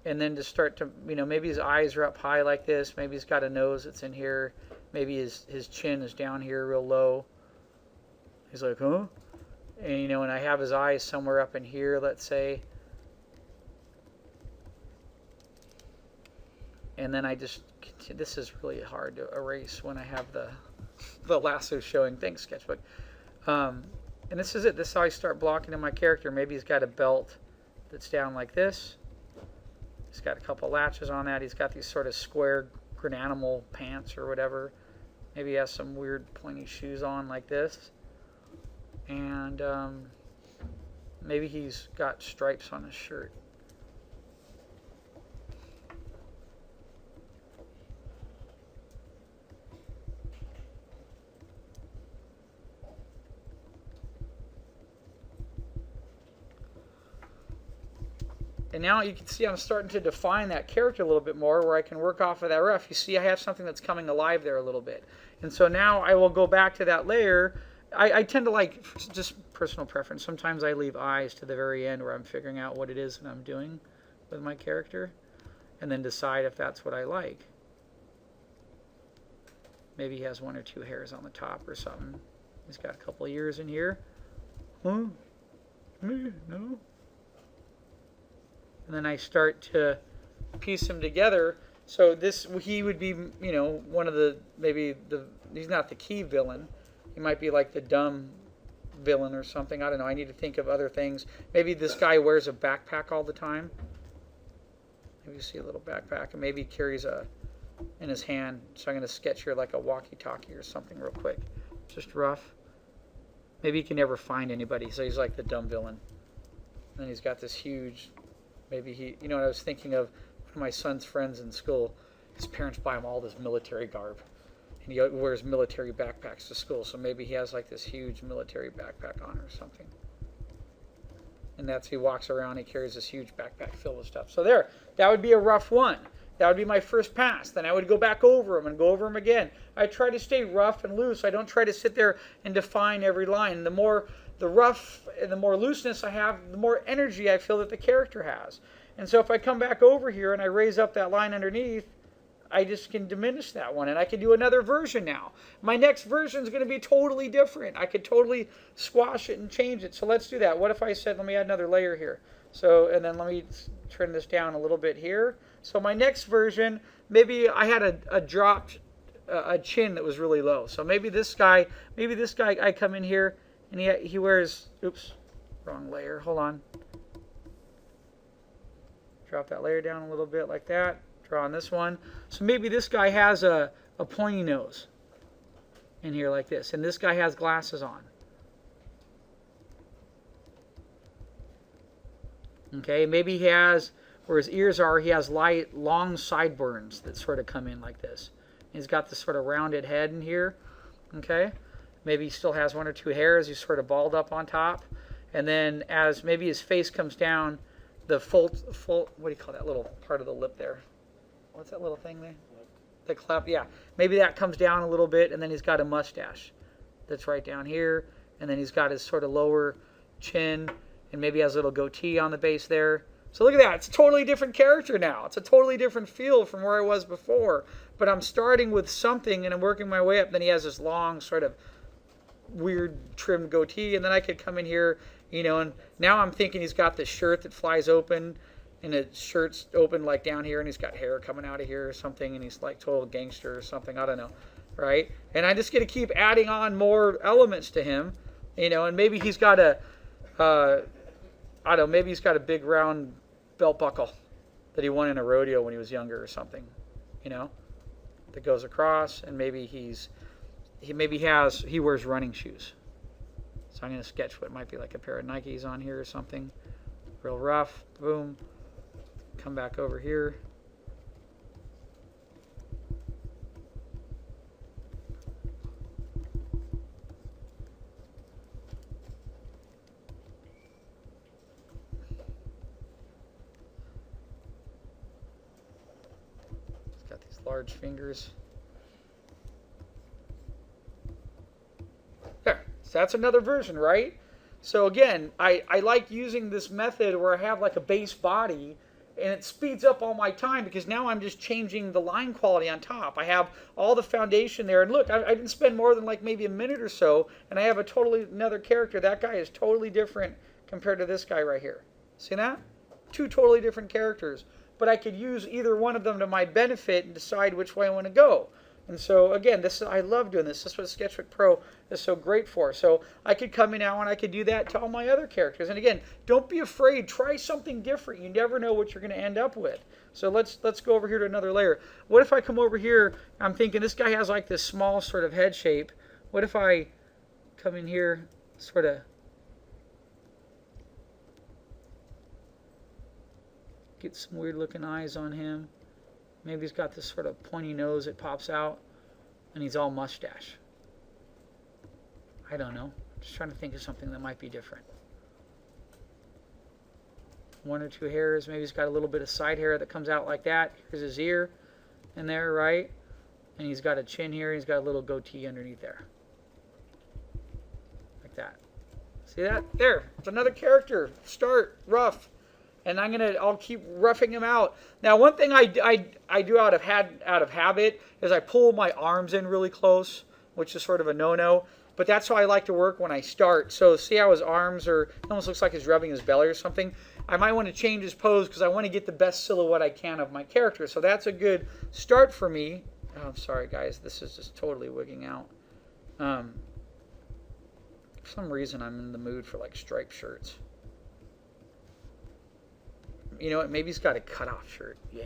then to start to, maybe his eyes are up high like this. Maybe he's got a nose that's in here. Maybe his chin is down here real low. He's like, huh? And, and I have his eyes somewhere up in here, let's say. And then I just, this is really hard to erase when I have the lasso showing. Thanks, Sketchbook. And this is it. This is how I start blocking in my character. Maybe he's got a belt that's down like this. He's got a couple latches on that. He's got these sort of square grananimal pants or whatever. Maybe he has some weird pointy shoes on like this. And maybe he's got stripes on his shirt. And now you can see I'm starting to define that character a little bit more, where I can work off of that rough. You see I have something that's coming alive there a little bit. And so now I will go back to that layer. I tend to like, just personal preference, sometimes I leave eyes to the very end where I'm figuring out what it is that I'm doing with my character, and then decide if that's what I like. Maybe he has 1 or 2 hairs on the top or something. He's got a couple of ears in here. Huh? No. And then I start to piece them together. So he would be, one of the, he's not the key villain. He might be like the dumb villain or something. I don't know. I need to think of other things. Maybe this guy wears a backpack all the time. Maybe you see a little backpack, and maybe he carries in his hand. So I'm going to sketch here like a walkie-talkie or something real quick. Just rough. Maybe he can never find anybody, so he's like the dumb villain. And he's got this huge, maybe what I was thinking of, one of my son's friends in school, his parents buy him all this military garb. And he wears military backpacks to school, so maybe he has like this huge military backpack on or something. And he walks around, he carries this huge backpack filled with stuff. So that would be a rough one. That would be my first pass. Then I would go back over them and go over them again. I try to stay rough and loose. I don't try to sit there and define every line. The more the rough and the more looseness I have, the more energy I feel that the character has. And so if I come back over here and I raise up that line underneath, I just can diminish that one, and I can do another version now. My next version is going to be totally different. I could totally squash it and change it. So let's do that. What if I said, let me add another layer here. So, and then let me turn this down a little bit here. So my next version, maybe I had a dropped a chin that was really low. So maybe this guy, I come in here and he wears, oops, wrong layer. Hold on. Drop that layer down a little bit like that. Draw on this one. So maybe this guy has a pointy nose in here like this, and this guy has glasses on. Okay, maybe he has, where his ears are, he has light, long sideburns that sort of come in like this. He's got this sort of rounded head in here. Okay, maybe he still has one or two hairs. He's sort of balled up on top, and then as maybe his face comes down, the full, what do you call that little part of the lip there? What's that little thing there? The cleft, yeah. Maybe that comes down a little bit, and then he's got a mustache that's right down here, and then he's got his sort of lower chin, and maybe has a little goatee on the base there. So look at that. It's a totally different character now. It's a totally different feel from where I was before. But I'm starting with something, and I'm working my way up. Then he has this long, sort of weird trimmed goatee, and then I could come in here, and now I'm thinking he's got this shirt that flies open, and his shirt's open like down here, and he's got hair coming out of here or something, and he's like total gangster or something. I don't know, right? And I just get to keep adding on more elements to him, and maybe he's got maybe he's got a big round belt buckle that he won in a rodeo when he was younger or something, that goes across, and maybe he wears running shoes. So I'm going to sketch what might be like a pair of Nikes on here or something, real rough. Boom. Come back over here. He's got these large fingers. There. So that's another version, right? So again, I like using this method where I have like a base body, and it speeds up all my time because now I'm just changing the line quality on top. I have all the foundation there, and look, I didn't spend more than like maybe a minute or so, and I have a totally another character. That guy is totally different compared to this guy right here. See that? Two totally different characters, but I could use either one of them to my benefit and decide which way I want to go. And so again, I love doing this. This is what Sketchbook Pro is so great for. So I could come in now and I could do that to all my other characters. And again, don't be afraid. Try something different. You never know what you're going to end up with. So let's go over here to another layer. What if I come over here? I'm thinking this guy has like this small sort of head shape. What if I come in here, sort of get some weird looking eyes on him? Maybe he's got this sort of pointy nose that pops out, and he's all mustache. I don't know. Just trying to think of something that might be different. One or two hairs. Maybe he's got a little bit of side hair that comes out like that. Here's his ear in there, right? And he's got a chin here. He's got a little goatee underneath there. Like that. See that? There. It's another character. Start rough. And I'll keep roughing him out. Now, one thing I do out of habit is I pull my arms in really close, which is sort of a no-no. But that's how I like to work when I start. So see how his arms are, it almost looks like he's rubbing his belly or something. I might want to change his pose because I want to get the best silhouette I can of my character. So that's a good start for me. Oh, I'm sorry, guys. This is just totally wigging out. For some reason, I'm in the mood for like striped shirts. You know what? Maybe he's got a cutoff shirt. Yeah.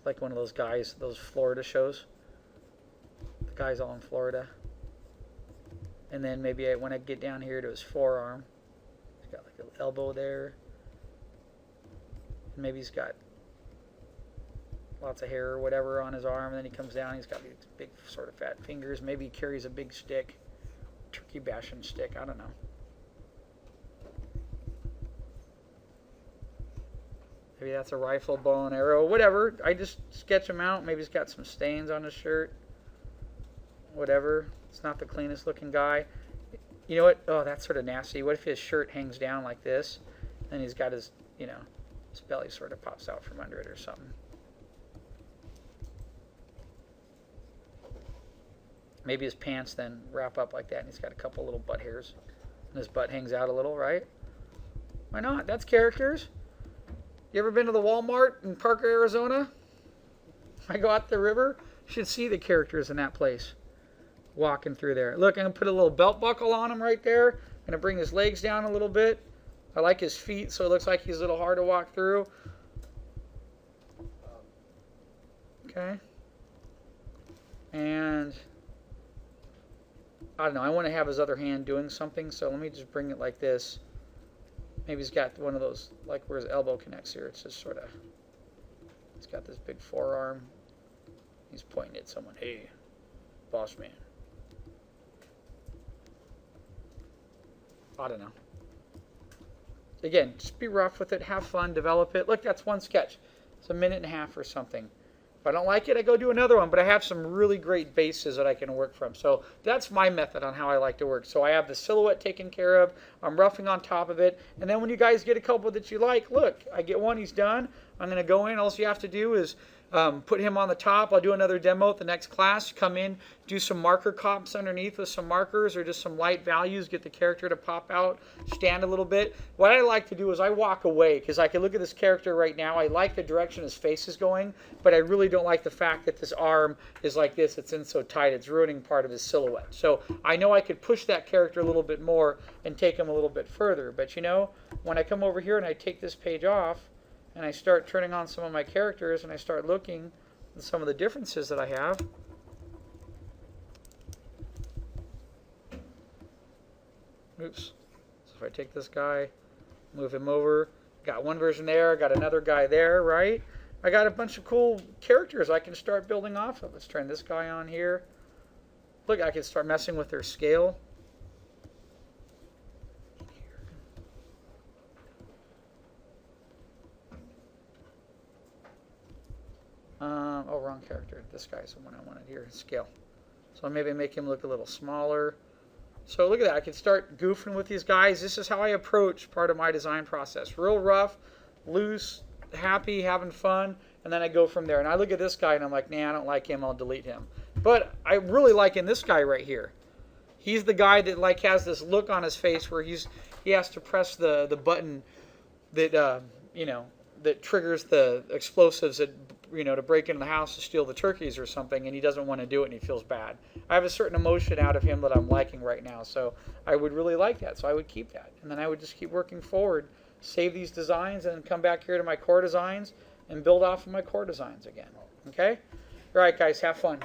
Like one of those guys, those Florida shows. The guy's all in Florida. And then maybe when I get down here to his forearm, he's got like an elbow there. And maybe he's got lots of hair or whatever on his arm. And then he comes down, he's got these big sort of fat fingers. Maybe he carries a big stick, turkey bashing stick. I don't know. Maybe that's a rifle, bow and arrow, whatever. I just sketch him out. Maybe he's got some stains on his shirt. Whatever. It's not the cleanest looking guy. You know what? Oh, that's sort of nasty. What if his shirt hangs down like this? And he's got his, you know, his belly sort of pops out from under it or something. Maybe his pants then wrap up like that and he's got a couple little butt hairs. And his butt hangs out a little, right? Why not? That's characters. You ever been to the Walmart in Parker, Arizona? I go out the river. You should see the characters in that place walking through there. Look, I'm going to put a little belt buckle on him right there. I'm going to bring his legs down a little bit. I like his feet, so it looks like he's a little hard to walk through. Okay. And I don't know. I want to have his other hand doing something, so let me just bring it like this. Maybe he's got one of those, like where his elbow connects here. It's just sort of, he's got this big forearm. He's pointing at someone. Hey, boss man. I don't know. Again, just be rough with it. Have fun. Develop it. Look, that's one sketch. It's a minute and a half or something. If I don't like it, I go do another one. But I have some really great bases that I can work from. So that's my method on how I like to work. So I have the silhouette taken care of. I'm roughing on top of it. And then when you guys get a couple that you like, look, I get one, he's done. I'm going to go in. All you have to do is put him on the top. I'll do another demo at the next class. Come in, do some marker comps underneath with some markers or just some light values. Get the character to pop out, stand a little bit. What I like to do is I walk away because I can look at this character right now. I like the direction his face is going, but I really don't like the fact that this arm is like this. It's in so tight. It's ruining part of his silhouette. So I know I could push that character a little bit more and take him a little bit further. But you know, when I come over here and I take this page off, and I start turning on some of my characters and I start looking at some of the differences that I have. Oops. So if I take this guy, move him over, got one version there, got another guy there, right? I got a bunch of cool characters I can start building off of. Let's turn this guy on here. Look, I can start messing with their scale. Oh, wrong character. This guy's the one I wanted here. Scale. So maybe make him look a little smaller. So look at that. I can start goofing with these guys. This is how I approach part of my design process. Real rough, loose, happy, having fun, and then I go from there. And I look at this guy and I'm like, nah, I don't like him. I'll delete him. But I really like in this guy right here. He's the guy that like has this look on his face where he has to press the button that you know, that triggers the explosives that, you know, to break into the house to steal the turkeys or something, and he doesn't want to do it and he feels bad. I have a certain emotion out of him that I'm liking right now, so I would really like that, so I would keep that. And then I would just keep working forward, save these designs, and then come back here to my core designs and build off of my core designs again. Okay? All right, guys, have fun.